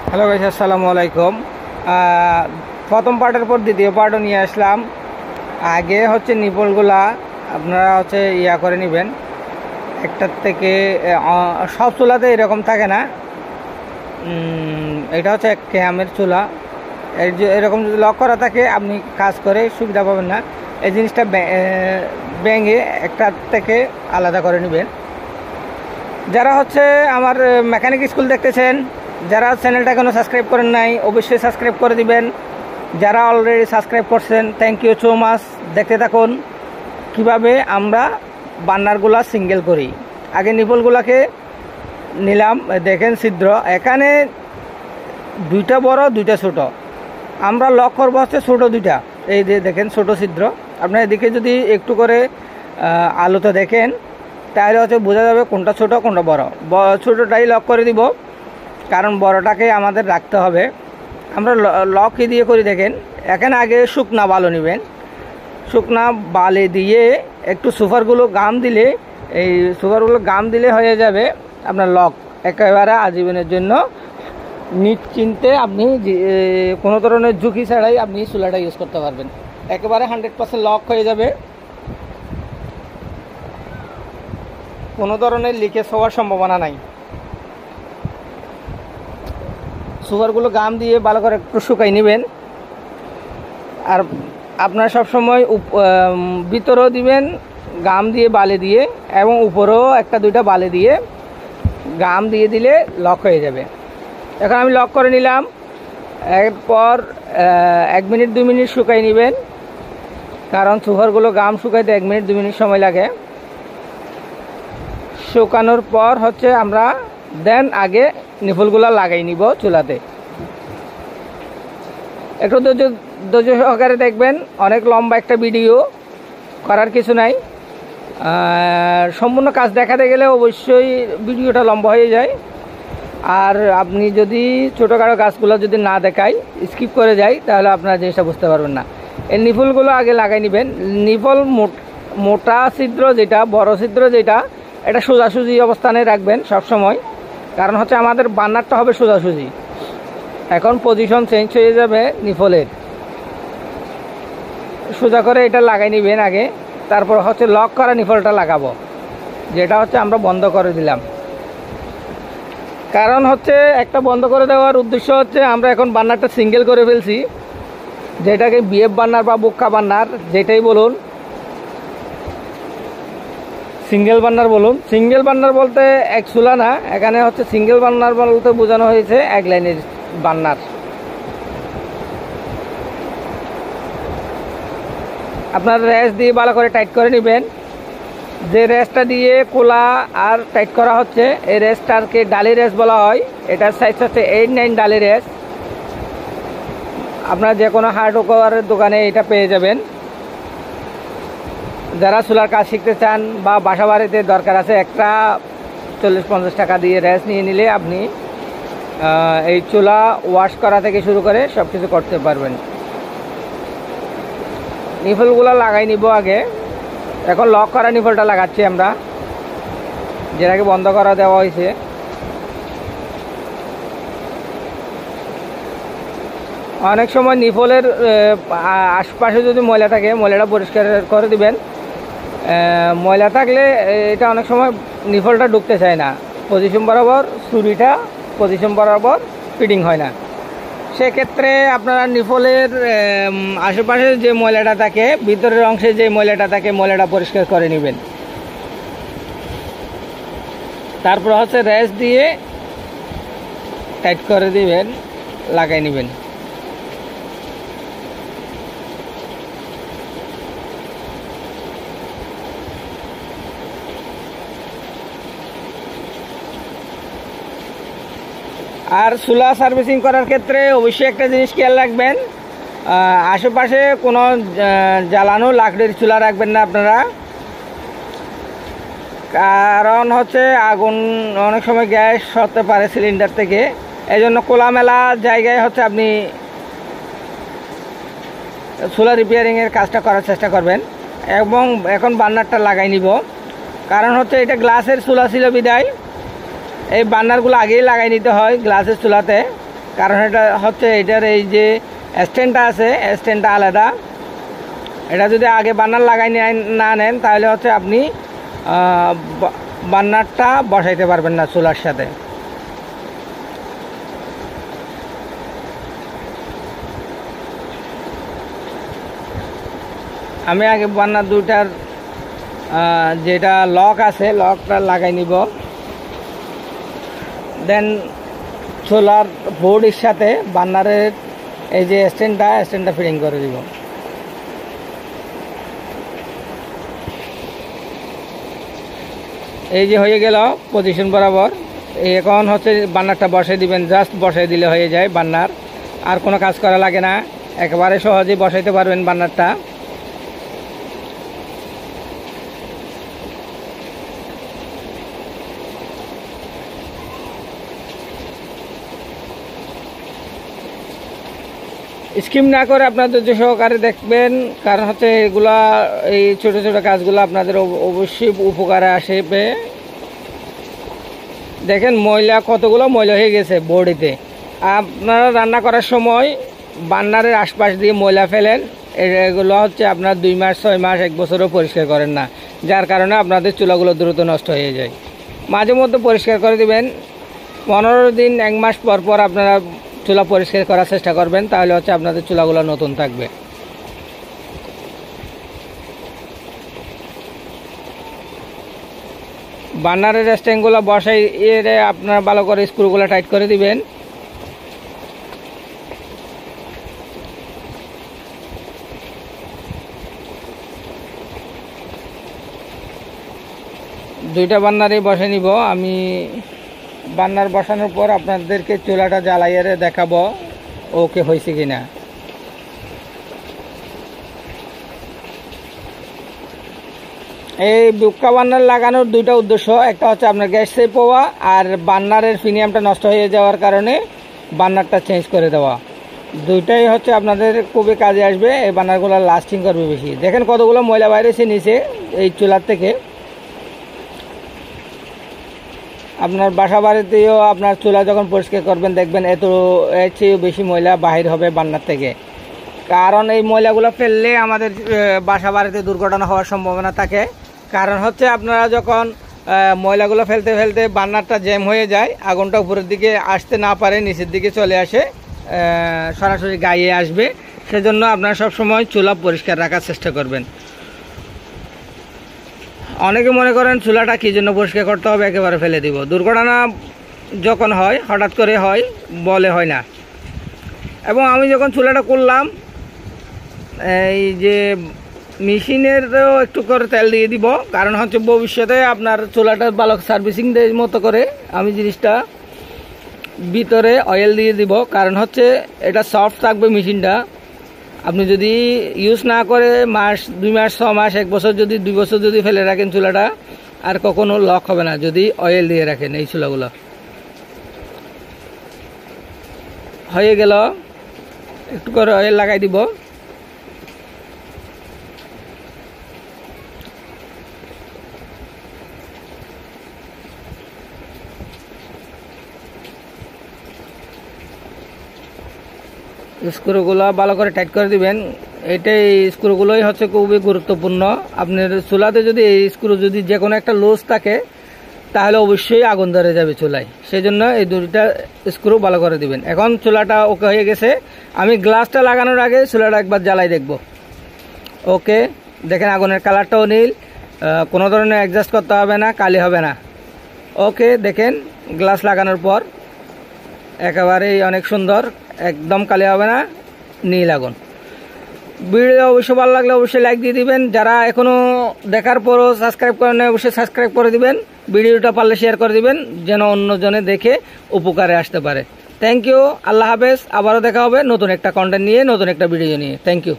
Hello guys, আসসালামু আলাইকুম। প্রথম পার্টের পর দ্বিতীয় পার্টও নিয়ে আসলাম। আগে হচ্ছে নিপলগুলা আপনারা হচ্ছে করে নেবেন। একটার থেকে সব চুলাতে এরকম থাকে না। এটা হচ্ছে এক ক্যামের চুলা। এরকম যদি লক করা থাকে আপনি কাজ করে সুবিধা পাবেন না। এই জিনিসটা ব্যাঙে একটার থেকে আলাদা করে নেবেন। যারা হচ্ছে আমার মেকানিক স্কুল দেখতেছেন, যারা চ্যানেলটা এখনও সাবস্ক্রাইব করেন নাই অবশ্যই সাবস্ক্রাইব করে দিবেন। যারা অলরেডি সাবস্ক্রাইব করছেন থ্যাংক ইউ সো মাচ। দেখতে থাকুন কিভাবে আমরা বার্নারগুলা সিঙ্গেল করি। আগে নিপলগুলাকে নিলাম, দেখেন ছিদ্র এখানে দুইটা বড় দুইটা ছোট। আমরা লক করবো হচ্ছে ছোটো দুইটা। এই যে দেখেন ছোট ছিদ্র। আপনার এদিকে যদি একটু করে আলোতে দেখেন তাহলে হচ্ছে বোঝা যাবে কোনটা ছোট কোনটা বড়। ছোটোটাই লক করে দিব, কারণ বড়টাকে আমাদের রাখতে হবে। আমরা লক কি দিয়ে করি দেখেন। এখানে আগে শুকনা বালু নেবেন। শুকনা বালি দিয়ে একটু সুপারগুলো গাম দিলে, এই সুপারগুলো গাম দিলে হয়ে যাবে আপনার লক। একেবারে আজীবনের জন্য নিশ্চিন্তে আপনি কোনো ধরনের ঝুঁকি ছাড়াই আপনি চুলাটা ইউজ করতে পারবেন। একেবারে 100% লক হয়ে যাবে, কোনো ধরনের লিকেজ হওয়ার সম্ভাবনা নাই। সুপারগুলো গাম দিয়ে ভালো করে একটু শুকাই নেবেন। আর আপনার সবসময় ভিতরেও দিবেন গাম দিয়ে বালি দিয়ে, এবং উপরেও একটা দুইটা বালি দিয়ে গাম দিয়ে দিলে লক হয়ে যাবে। এখন আমি লক করে নিলাম। এরপর 1 মিনিট 2 মিনিট শুকাই নেবেন, কারণ সুপারগুলো গাম শুকাইতে 1 মিনিট 2 মিনিট সময় লাগে। শুকানোর পর হচ্ছে আমরা দেন আগে নিপলগুলো লাগাই নিব চুলাতে। একটু ধৈর্য সহকারে দেখবেন, অনেক লম্বা একটা ভিডিও, করার কিছু নাই। সম্পূর্ণ কাজ দেখাতে গেলে অবশ্যই ভিডিওটা লম্বা হয়ে যায়। আর আপনি যদি ছোটোখাটো গাছগুলো যদি না দেখাই, স্কিপ করে যাই, তাহলে আপনারা জিনিসটা বুঝতে পারবেন না। এই নিপলগুলো আগে লাগাই নেবেন। নিপল মোটা ছিদ্র যেটা, বড় ছিদ্র যেটা, এটা সোজাসুজি অবস্থানে রাখবেন সব সময়, কারণ হচ্ছে আমাদের বার্নারটা হবে সোজাসুজি। এখন পজিশন চেঞ্জ হয়ে যাবে নিপলের। সোজা করে এটা লাগাই নেবেন আগে, তারপর হচ্ছে লক করা নিপলটা লাগাবো, যেটা হচ্ছে আমরা বন্ধ করে দিলাম। কারণ হচ্ছে একটা বন্ধ করে দেওয়ার উদ্দেশ্য হচ্ছে আমরা এখন বার্নারটা সিঙ্গেল করে ফেলছি, যেটাকে বিএফ বার্নার বা বুক্কা বার্নার যেটাই বলুন, সিঙ্গেল বার্নার বলুন। সিঙ্গেল বার্নার বলতে এক চুলা না, এখানে হচ্ছে সিঙ্গেল বার্নার বলতে বোঝানো হয়েছে এক লাইনের বার্নার। আপনার রেস দিয়ে ভালো করে টাইট করে নেবেন। যে রেসটা দিয়ে কোলা আর টাইট করা হচ্ছে এই রেসটাকে ডালি রেস বলা হয়। এটার সাইজ হচ্ছে 8-9 ডালি রেস। আপনার যে কোনো হার্ডওয়্যারের দোকানে এটা পেয়ে যাবেন। যারা চুলার কাজ শিখতে চান বা বাসা বাড়িতে দরকার আছে, একটা 40-50 টাকা দিয়ে রেস নিয়ে নিলে আপনি এই চুলা ওয়াশ করা থেকে শুরু করে সব কিছু করতে পারবেন। নিপলগুলো লাগাই নিব আগে। এখন লক করা নিপলটা লাগাচ্ছি আমরা, যেটাকে বন্ধ করা দেওয়া হয়েছে। অনেক সময় নিপলের আশপাশে যদি ময়লা থাকে ময়লাটা পরিষ্কার করে দিবেন। ময়লা থাকলে এটা অনেক সময় নিপলটা ঢুকতে চায় না, পজিশন বরাবর ছুরিটা পজিশন বরাবর ফিটিং হয় না। সেক্ষেত্রে আপনারা নিপলের আশেপাশে যে ময়লাটা থাকে, ভিতরের অংশে যে ময়লাটা থাকে, ময়লাটা পরিষ্কার করে নেবেন। তারপর হচ্ছে রেস দিয়ে টাইট করে দিবেন, লাগাই নেবেন। আর চুলা সার্ভিসিং করার ক্ষেত্রে অবশ্যই একটা জিনিস খেয়াল রাখবেন, আশেপাশে কোনো জ্বালানো লাকড়ির চুলা রাখবেন না আপনারা। কারণ হচ্ছে আগুন অনেক সময় গ্যাস হতে পারে সিলিন্ডার থেকে, এই জন্য খোলামেলা জায়গায় হচ্ছে আপনি চুলা রিপেয়ারিংয়ের কাজটা করার চেষ্টা করবেন। এবং এখন বার্নারটা লাগাই নিব, কারণ হচ্ছে এটা গ্লাসের চুলা ছিল বিদায় এই বার্নারগুলো আগেই লাগাই নিতে হয় গ্লাসের চুলাতে। কারণ এটা হচ্ছে এটার এই যে স্ট্যান্ডটা আছে, স্ট্যান্ডটা আলাদা। এটা যদি আগে বার্নার লাগাই না নেন তাহলে হচ্ছে আপনি বার্নারটা বসাইতে পারবেন না চুলার সাথে। আমি আগে বার্নার দুটার যেটা লক আছে লকটা লাগাই নিব, দেন চুলার বোর্ডের সাথে বার্নারের এই যে স্ট্যান্ডটা ফিটিং করে দিব। এই যে হয়ে গেল পজিশন বরাবর। এখন হচ্ছে বার্নারটা বসাই দিবেন, জাস্ট বসাই দিলে হয়ে যায় বার্নার, আর কোনো কাজ করা লাগে না, একেবারে সহজেই বসাইতে পারবেন বার্নারটা। স্কিম না করে আপনার ধৈর্য সহকারে দেখবেন, কারণ হচ্ছে এগুলা এই ছোট ছোট কাজগুলো আপনাদের অবশ্যই উপকারে আসবে। দেখেন কতগুলো ময়লা হয়ে গেছে বডিতে। আপনারা রান্না করার সময় বার্নারের আশপাশ দিয়ে ময়লা ফেলেন, এগুলো হচ্ছে আপনার 2 মাস 6 মাস 1 বছরও পরিষ্কার করেন না, যার কারণে আপনাদের চুলাগুলো দ্রুত নষ্ট হয়ে যায়। মাঝে মধ্যে পরিষ্কার করে দিবেন, 15 দিন 1 মাস পর পর আপনারা চুলা পরিষ্কার করার চেষ্টা করবেন, তাহলে হচ্ছে আপনাদের চুলাগুলো নতুন থাকবে। বার্নারের স্ট্যান্ডগুলো বসাই আপনারা ভালো করে স্ক্রুগুলো টাইট করে দিবেন। দুইটা বার্নারই বসে নিব আমি। বার্নার বসানোর পর আপনাদেরকে চুলাটা জ্বালাইয়ে দেখাবো ওকে হয়েছে কিনা। এই বুক্কা বার্নার লাগানোর দুইটা উদ্দেশ্য, একটা হচ্ছে আপনার গ্যাস সেভ হওয়া, আর বার্নারের প্রিমিয়ামটা নষ্ট হয়ে যাওয়ার কারণে বার্নারটা চেঞ্জ করে দেওয়া। দুইটাই হচ্ছে আপনাদের খুবই কাজে আসবে, এই বার্নারগুলো লাস্টিং করবে বেশি। দেখেন কতগুলো ময়লা বাইরেছে নিচে এই চুলার থেকে। আপনার বাসা বাড়িতেও আপনার চুলা যখন পরিষ্কার করবেন দেখবেন এর চেয়েও বেশি ময়লা বাহির হবে বার্নার থেকে, কারণ এই ময়লাগুলো ফেললে আমাদের বাসা বাড়িতে দুর্ঘটনা হওয়ার সম্ভাবনা থাকে। কারণ হচ্ছে আপনারা যখন ময়লাগুলো ফেলতে ফেলতে বার্নারটা জ্যাম হয়ে যায়, আগুনটা উপরের দিকে আসতে না পারে, নিচের দিকে চলে আসে, সরাসরি গায়ে আসবে। সেজন্য আপনারা সবসময় চুলা পরিষ্কার রাখার চেষ্টা করবেন। অনেকে মনে করেন চুলাটা কী জন্য পরিষ্কার করতে হবে, একেবারে ফেলে দিব। দুর্ঘটনা যখন হয় হঠাৎ করে হয়, বলে হয় না। এবং আমি যখন চুলাটা করলাম, এই যে মেশিনেরও একটু করে তেল দিয়ে দিব, কারণ হচ্ছে ভবিষ্যতে আপনার চুলাটার ভালো সার্ভিসিং দেওয়ার মতো করে আমি জিনিসটা ভিতরে অয়েল দিয়ে দিব। কারণ হচ্ছে এটা সফট থাকবে মেশিনটা। আপনি যদি ইউজ না করে 2 মাস 6 মাস 1 বছর যদি 2 বছর যদি ফেলে রাখেন চুলাটা, আর কখনো লক হবে না যদি অয়েল দিয়ে রাখেন। এই চুলাগুলো হয়ে গেল, একটু করে অয়েল লাগাই দিব। স্ক্রুগুলো ভালো করে টাইট করে দিবেন। এটাই স্ক্রুগুলোই হচ্ছে খুবই গুরুত্বপূর্ণ। আপনার চুলাতে যদি এই স্ক্রু যদি যে কোনো একটা লুজ থাকে তাহলে অবশ্যই আগুন ধরে যাবে চুলায়, সেই জন্য এই দুইটা স্ক্রু ভালো করে দিবেন। এখন চুলাটা ওকে হয়ে গেছে। আমি গ্লাসটা লাগানোর আগে চুলাটা একবার জ্বালাই দেখব। ওকে, দেখেন আগুনের কালারটাও নীল, কোনো ধরনের অ্যাডজাস্ট করতে হবে না, কালি হবে না। ওকে, দেখেন গ্লাস লাগানোর পর একেবারেই অনেক সুন্দর, একদম কালি হবে না, নীল আগুন। ভিডিও অবশ্যই ভালো লাগলে অবশ্যই লাইক দিয়ে দিবেন। যারা এখনও দেখার পরও সাবস্ক্রাইব করেন না অবশ্যই সাবস্ক্রাইব করে দিবেন। ভিডিওটা পারলে শেয়ার করে দিবেন যেন অন্যজনে দেখে উপকারে আসতে পারে। থ্যাংক ইউ, আল্লাহ হাফেজ। আবারও দেখা হবে নতুন একটা কন্টেন্ট নিয়ে, নতুন একটা ভিডিও নিয়ে। Thank you.